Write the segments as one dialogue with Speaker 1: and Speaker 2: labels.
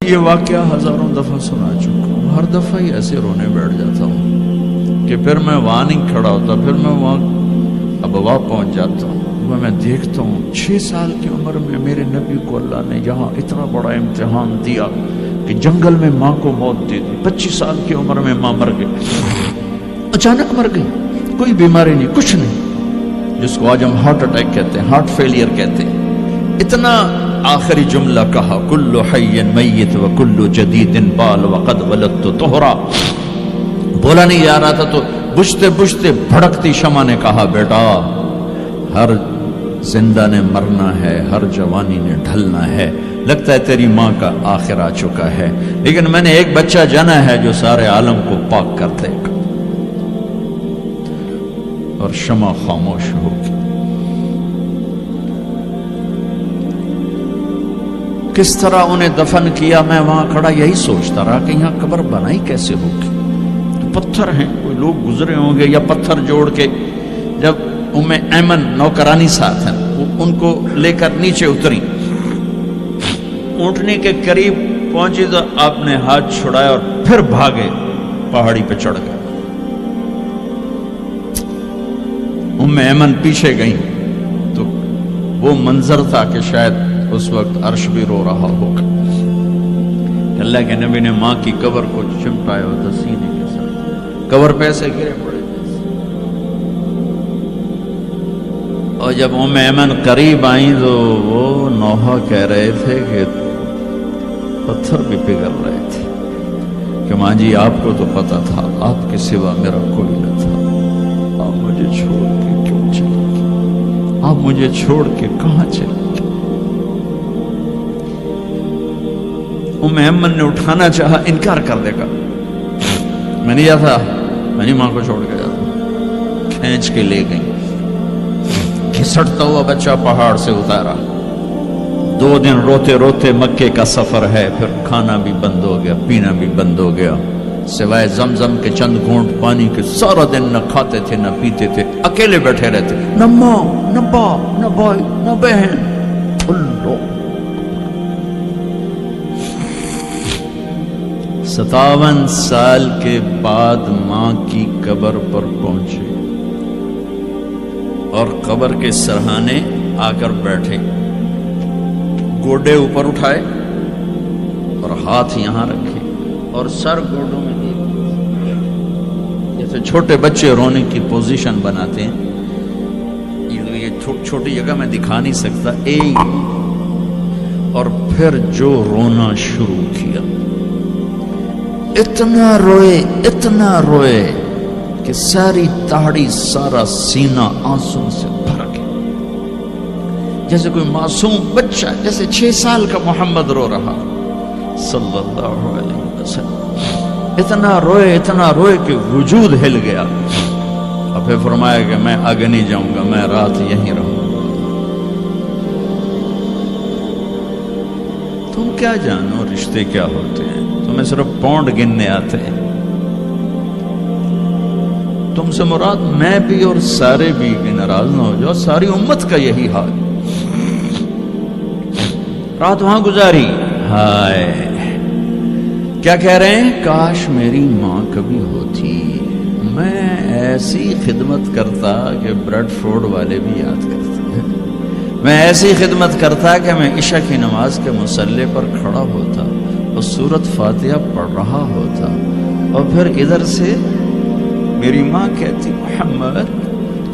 Speaker 1: یہ واقعہ ہزاروں دفعہ سنا چکا ہوں، ہر دفعہ ہی ایسے رونے بیٹھ جاتا ہوں کہ پھر میں وہاں نہیں کھڑا ہوتا، پھر میں وہاں ابوا پہنچ جاتا ہوں، میں دیکھتا ہوں 6 سال کی عمر میں میرے نبی کو اللہ نے یہاں اتنا بڑا امتحان دیا کہ جنگل میں ماں کو موت دے دی، 25 سال کی عمر میں ماں مر گئی، اچانک مر گئی، کوئی بیماری نہیں، کچھ نہیں، جس کو آج ہم ہارٹ اٹیک کہتے ہیں، ہارٹ فیلئر کہتے ہیں۔ اتنا آخری جملہ کہا، کل حی میت و کل جدید بال وقد ولدت طہرا، بولا نہیں جا رہا تھا تو بجھتے بجھتے بھڑکتی شمع نے کہا، بیٹا ہر زندہ نے مرنا ہے، ہر جوانی نے ڈھلنا ہے، لگتا ہے تیری ماں کا آخر آ چکا ہے، لیکن میں نے ایک بچہ جنا ہے جو سارے عالم کو پاک کر دے گا۔ اور شمع خاموش ہو گئی۔ کس طرح انہیں دفن کیا، میں وہاں کھڑا یہی سوچتا رہا کہ یہاں قبر بنائی کیسے ہوگی، تو پتھر ہیں، کوئی لوگ گزرے ہوں گے یا پتھر جوڑ کے۔ جب ایمن نوکرانی ساتھ ہیں، ان کو لے کر نیچے اتری، اونٹنی کے قریب پہنچی تو آپ نے ہاتھ چھڑایا اور پھر بھاگے، پہاڑی پہ چڑھ گئے۔ ایمن پیچھے گئیں تو وہ منظر تھا کہ شاید اس وقت عرش بھی رو رہا ہوگا۔ اللہ کے نبی نے ماں کی قبر کو چمٹایا ہوتا سینے کے ساتھ، قبر پہ ایسے گرے پڑے۔ اور جب ایمن قریب آئیں تو وہ نوحہ کہہ رہے تھے کہ پتھر بھی پگھل رہے تھے کہ ماں جی آپ کو تو پتا تھا آپ کے سوا میرا کوئی نہ تھا، آپ مجھے چھوڑ کے کیوں چلے گئے، آپ مجھے چھوڑ کے کہاں چلے گئے۔ ایمن نے اٹھانا چاہا، انکار کر دے گا، میں نہیں جاتا، میں نہیں ماں کو چھوڑ کے جاتا۔ کھینچ کے لے گئی، گھسٹتا ہوا بچہ پہاڑ سے اتارا۔ 2 دن روتے روتے مکے کا سفر ہے، پھر کھانا بھی بند ہو گیا، پینا بھی بند ہو گیا، سوائے زمزم کے چند گھونٹ پانی کے سارا دن نہ کھاتے تھے نہ پیتے تھے، اکیلے بیٹھے رہتے، نہ ماں نہ باپ نہ بھائی نہ بہن، پھلو۔ 57 سال کے بعد ماں کی قبر پر پہنچے اور قبر کے سرہانے آ کر بیٹھے، گوڈے اوپر اٹھائے اور ہاتھ یہاں رکھے اور سر گوڈوں میں دے، جیسے چھوٹے بچے رونے کی پوزیشن بناتے ہیں۔ یہ چھوٹی جگہ میں دکھا نہیں سکتا، اور پھر جو رونا شروع کیا، اتنا روئے کہ ساری تاڑی سارا سینہ آنسو سے بھر گیا، جیسے کوئی معصوم بچہ، جیسے 6 سال کا محمد رو رہا صلی اللہ علیہ وسلم۔ اتنا روئے کہ وجود ہل گیا، اور پھر فرمایا کہ میں آگے نہیں جاؤں گا، میں رات یہیں رہوں گا۔ تم کیا جانو رشتے کیا ہوتے ہیں، تمہیں صرف پونڈ گننے آتے ہیں۔ تم سے مراد میں بھی اور سارے بھی، کہ ناراض نہ ہو جاؤ، ساری امت کا یہی حال۔ رات وہاں گزاری، ہائے کیا کہہ رہے ہیں، کاش میری ماں کبھی ہوتی، میں ایسی خدمت کرتا کہ بریڈ فورڈ والے بھی یاد کرتے، میں ایسی خدمت کرتا کہ میں عشاء کی نماز کے مصلی پر کھڑا ہوتا اور سورۃ فاتحہ پڑھ رہا ہوتا، اور پھر ادھر سے میری ماں کہتی محمد،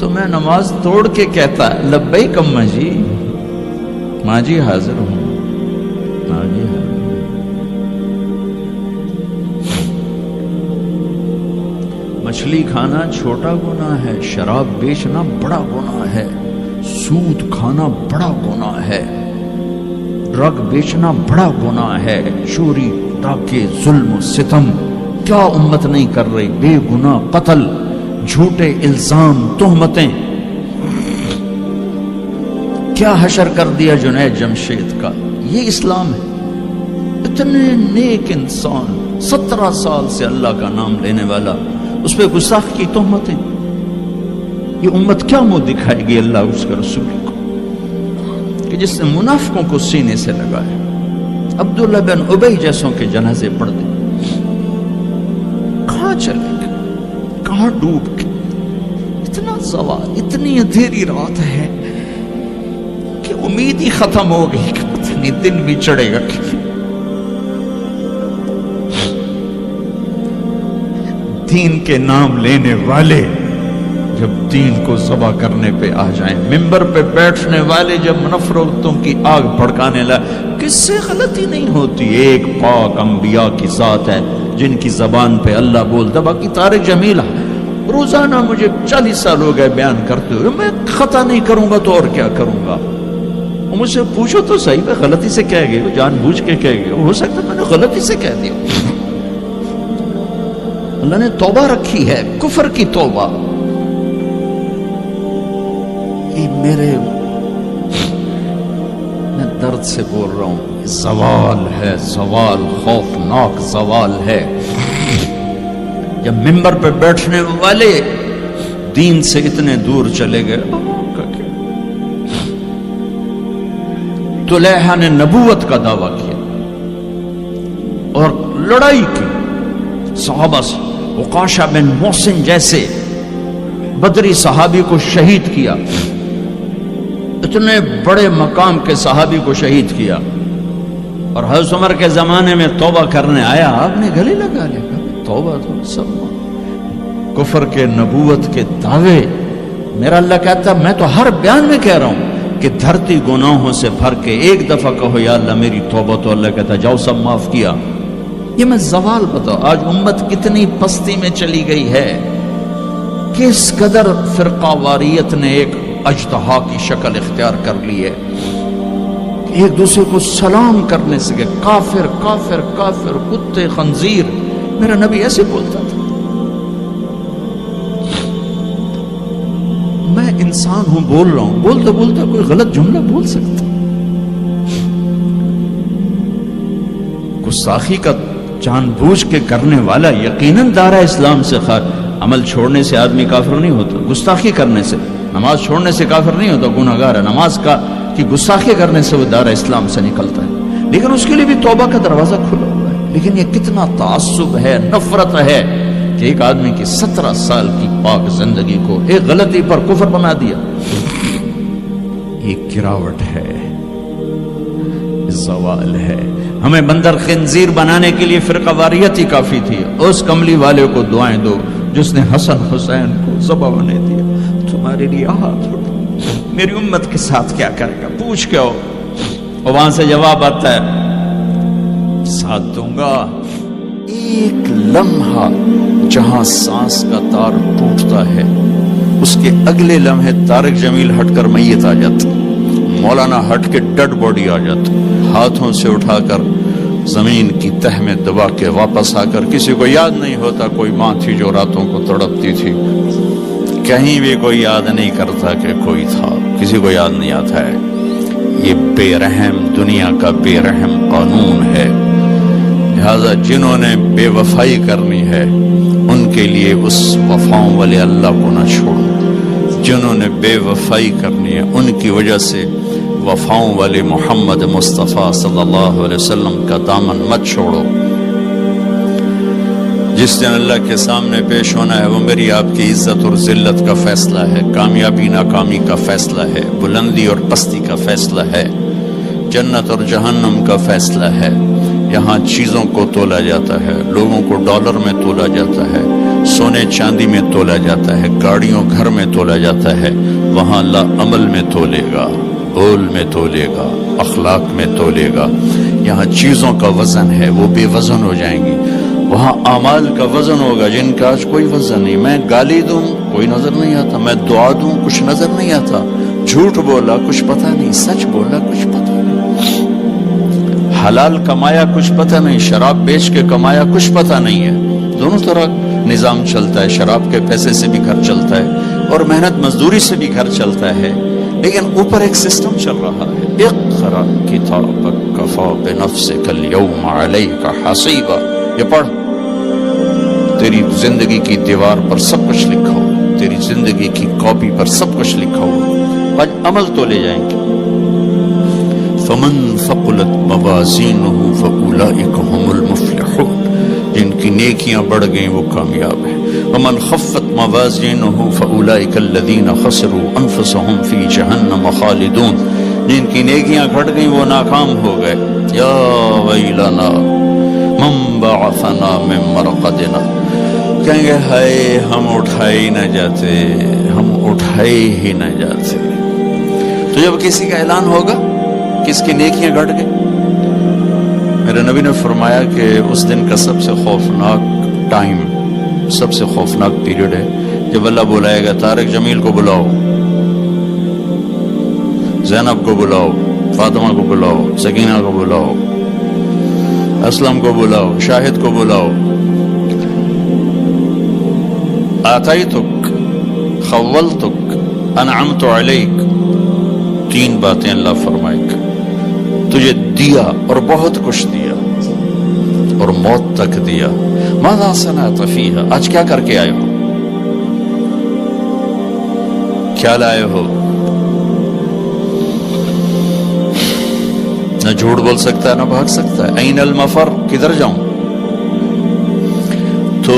Speaker 1: تو میں نماز توڑ کے کہتا لبیک اماں جی، ماں جی حاضر ہوں، ماں جی حاضر ہوں۔ مچھلی کھانا چھوٹا گناہ ہے، شراب بیچنا بڑا گناہ ہے، سود کھانا بڑا گناہ ہے، ڈرگ بیچنا بڑا گناہ ہے، چوری ڈاکے ظلم و ستم کیا امت نہیں کر رہی، بے گناہ قتل، جھوٹے الزام تہمتیں، کیا حشر کر دیا جنید جمشید کا۔ یہ اسلام ہے۔ اتنے نیک انسان، 17 سال سے اللہ کا نام لینے والا، اس پہ گستاخ کی تہمتیں، یہ امت کیا منہ دکھائے گی اللہ اس کے رسول کو، کہ جس نے منافقوں کو سینے سے لگایا، عبداللہ بن ابی جیسوں کے جنازے پڑھ دیں. کہاں چلے گئے, کہاں ڈوب گئے؟ اتنا زوال, اتنی اندھیری رات ہے کہ امید ہی ختم ہو گئی کہ پتہ نہیں دن بھی چڑھے گا. دین کے نام لینے والے جب دین کو ذبح کرنے پہ آ جائیں, ممبر پہ بیٹھنے والے جب نفرتوں کی آگ بھڑکانے لائے, کس سے غلطی نہیں ہوتی. ایک پاک انبیاء کی ذات ہے جن کی زبان پہ اللہ بولتا. باقی طارق جمیل روزانہ مجھے 40 سال ہو گئے بیان کرتے ہوئے, میں خطا نہیں کروں گا تو اور کیا کروں گا. مجھ سے پوچھو تو صحیح, میں غلطی سے کہہ گئے, جان بوجھ کے کہہ گئے, ہو سکتا میں نے غلطی سے کہہ دیا. اللہ نے توبہ رکھی ہے, کفر کی توبہ. یہ میں درد سے بول رہا ہوں, زوال ہے, زوال خوفناک زوال ہے. جب ممبر پہ بیٹھنے والے دین سے اتنے دور چلے گئے. طلحہ نے نبوت کا دعویٰ کیا اور لڑائی کی صحابہ سے. عکاشہ بن محسن جیسے بدری صحابی کو شہید کیا, اتنے بڑے مقام کے صحابی کو شہید کیا. اور حضرت عمر کے زمانے میں توبہ کرنے آیا, آپ نے گلے لگا لیا, توبہ تو سب کفر کے نبوت کے دعوے. میرا اللہ کہتا میں تو ہر بیان میں کہہ رہا ہوں کہ دھرتی گناہوں سے بھر کے ایک دفعہ کہو یا اللہ میری توبہ, تو اللہ کہتا جاؤ سب معاف کیا. یہ میں زوال بتاؤ, آج امت کتنی پستی میں چلی گئی ہے, کس قدر فرقہ واریت نے ایک اجتہا کی شکل اختیار کر لی ہے. ایک دوسرے کو سلام کرنے سے کہ کافر کافر کافر, کتے خنزیر. میرا نبی ایسے بولتا تھا. میں انسان ہوں, بول رہا ہوں, بولتا بولتا کوئی غلط جملہ بول سکتا. گستاخی کا جان بوجھ کے کرنے والا یقیناً دارہ اسلام سے عمل چھوڑنے سے آدمی کافر نہیں ہوتا, گستاخی کرنے سے, نماز چھوڑنے سے کافر نہیں ہوتا, گناہ گار ہے. نماز کی گستاخی کرنے سے وہ دارہ اسلام سے نکلتا ہے, لیکن اس کے لیے بھی توبہ کا دروازہ کھلا ہوا ہے. لیکن یہ کتنا تعصب ہے, نفرت ہے کہ ایک آدمی کی 17 سال کی پاک زندگی کو ایک غلطی پر کفر بنا دیا. یہ گراوٹ ہے, زوال ہے. ہمیں بندر خنزیر بنانے کے لیے فرقہ واریت ہی کافی تھی. اس کملی والے کو دعائیں دو جس نے حسن حسین کو ذبح ہونے دیا. تمہارے لیے ہاتھ اٹھا, میری امت کے ساتھ کیا کرے گا, پوچھ کے ہو. اور وہاں سے جواب آتا ہے ساتھ دوں گا. ایک لمحہ جہاں سانس کا تار ٹوٹتا ہے, اس کے اگلے لمحے طارق جمیل ہٹ کر میت آ جاتا, مولانا ہٹ کے ڈیڈ باڈی آ جاتا, ہاتھوں سے اٹھا کر زمین کی تہ میں دبا کے واپس آ کر. کسی کو یاد نہیں ہوتا کوئی ماں تھی جو راتوں کو تڑپتی تھی, کہیں بھی کوئی یاد نہیں کرتا کہ کوئی تھا, کسی کو یاد نہیں آتا ہے. یہ بے رحم دنیا کا بے رحم قانون ہے. لہذا جنہوں نے بے وفائی کرنی ہے ان کے لیے اس وفاؤں والے اللہ کو نہ چھوڑو. جنہوں نے بے وفائی کرنی ہے ان کی وجہ سے وفاؤں والے محمد مصطفیٰ صلی اللہ علیہ وسلم کا دامن مت چھوڑو. جس دن اللہ کے سامنے پیش ہونا ہے وہ میری آپ کی عزت اور ذلت کا فیصلہ ہے, کامیابی ناکامی کا فیصلہ ہے, بلندی اور پستی کا فیصلہ ہے, جنت اور جہنم کا فیصلہ ہے. یہاں چیزوں کو تولا جاتا ہے, لوگوں کو ڈالر میں تولا جاتا ہے, سونے چاندی میں تولا جاتا ہے, گاڑیوں گھر میں تولا جاتا ہے. وہاں اللہ عمل میں تولے گا, بول میں تولے گا, اخلاق میں تولے گا. یہاں چیزوں کا وزن ہے, وہ بے وزن ہو جائیں گی. وہاں اعمال کا وزن ہوگا جن کا آج کوئی وزن نہیں. میں گالی دوں کوئی نظر نہیں آتا, میں دعا دوں کچھ نظر نہیں آتا, جھوٹ بولا کچھ پتہ نہیں, سچ بولا کچھ پتہ نہیں, حلال کمایا کچھ پتہ نہیں, شراب بیچ کے کمایا کچھ پتہ نہیں ہے. دونوں طرح نظام چلتا ہے, شراب کے پیسے سے بھی گھر چلتا ہے اور محنت مزدوری سے بھی گھر چلتا ہے, لیکن اوپر ایک سسٹم چل رہا ہے. اقرأ کتابک کفی بنفسک اليوم علیک حسیبا. یہ پڑھ, تیری زندگی کی دیوار پر سب کچھ لکھا ہو, تیری زندگی کی کاپی پر سب کچھ لکھا ہو. آج عمل تو لے جائیں گے.
Speaker 2: فمن ثقلت موازینہ فاولئک هم المفلحون، جن کی نیکیاں بڑھ گئیں وہ کامیاب ہیں۔ ومن خفت موازینہ فاولئک الذین خسروا انفسهم فی جہنم خالدون، جن کی نیکیاں گھٹ گئیں وہ ناکام ہو گئے۔ یا ویلنا من بعثنا من مرقدنا، کہیں گے ہائے ہم اٹھائے ہی نہ جاتے، ہم اٹھائے ہی نہ جاتے۔ تو جب کسی کا اعلان ہوگا کہ اس کی نیکیاں گھٹ گئی، میرے نبی نے فرمایا کہ اس دن کا سب سے خوفناک ٹائم، سب سے خوفناک پیریڈ ہے جب اللہ بلائے گا طارق جمیل کو بلاؤ، زینب کو بلاؤ، فاطمہ کو بلاؤ، سکینہ کو بلاؤ، اسلم کو بلاؤ، شاہد کو بلاؤ، آتیتک خولتک انعمت علیک، تین باتیں اللہ فرمائے گا، تجھے دیا اور بہت کچھ دیا اور موت تک دیا۔ ماذا صنعت فیہا، آج کیا کر کے آئے ہو، کیا لائے ہو؟ نہ جھوٹ بول سکتا ہے نہ بھاگ سکتا ہے۔ این المفر، کدھر جاؤں؟ تو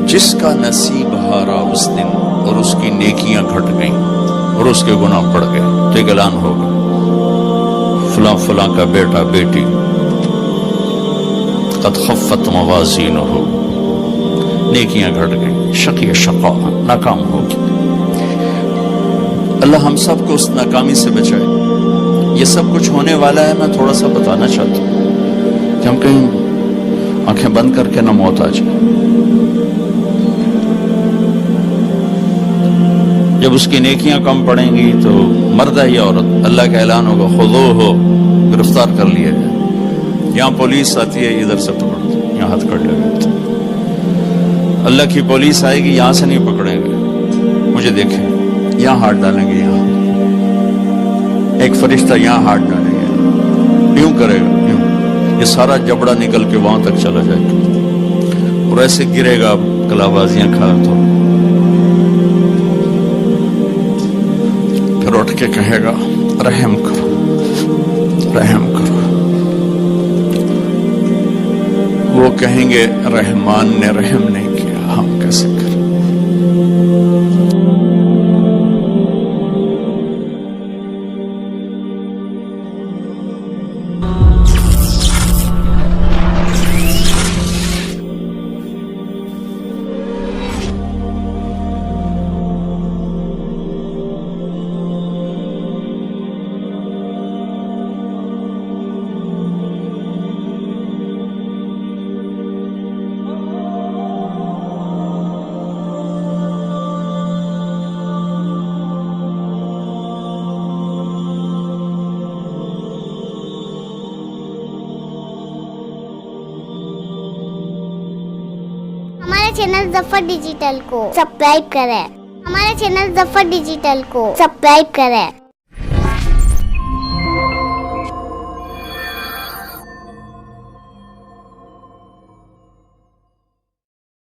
Speaker 2: جس کا نصیب ہارا اس دن اور اس کی نیکیاں گھٹ گئیں اور اس کے گناہ بڑھ گئے تو ایک اعلان ہوگا، فلاں فلاں کا بیٹا بیٹی قد خفت موازینہ، نیکیاں گھٹ گئیں، شقی شقا، ناکام ہوگی۔ اللہ ہم سب کو اس ناکامی سے بچائے۔ یہ سب کچھ ہونے والا ہے، میں تھوڑا سا بتانا چاہتا ہوں کہ ہم کہیں آنکھیں بند کر کے نہ موت آ جائے۔ جب اس کی نیکیاں کم پڑیں گی تو مرد ہے یا عورت، اللہ کا اعلان ہوگا خذوہ، گرفتار کر لیا جائے۔ یہاں پولیس آتی ہے، ادھر سے پکڑ دو، یہاں ہاتھ کر لے۔ اللہ کی پولیس آئے گی، یہاں سے نہیں پکڑیں گے، مجھے دیکھیں، یہاں ہاتھ ڈالیں گے، یہاں ایک فرشتہ یہاں ہاتھ ڈالیں گے، یوں کرے گا، یوں، یہ سارا جبڑا نکل کے وہاں تک چلا جائے گا اور ایسے گرے گا کلا بازیاں کھا تو پھر اٹھ کے کہے گا رحم کرو، رحم کرو۔ وہ کہیں گے رحمان نے رحم نہیں کیا، ہم کیسے کریں؟
Speaker 3: چینل ظفر ڈیجیٹل کو سبسکرائب کریں، ہمارے چینل ظفر ڈیجیٹل کو سبسکرائب کریں۔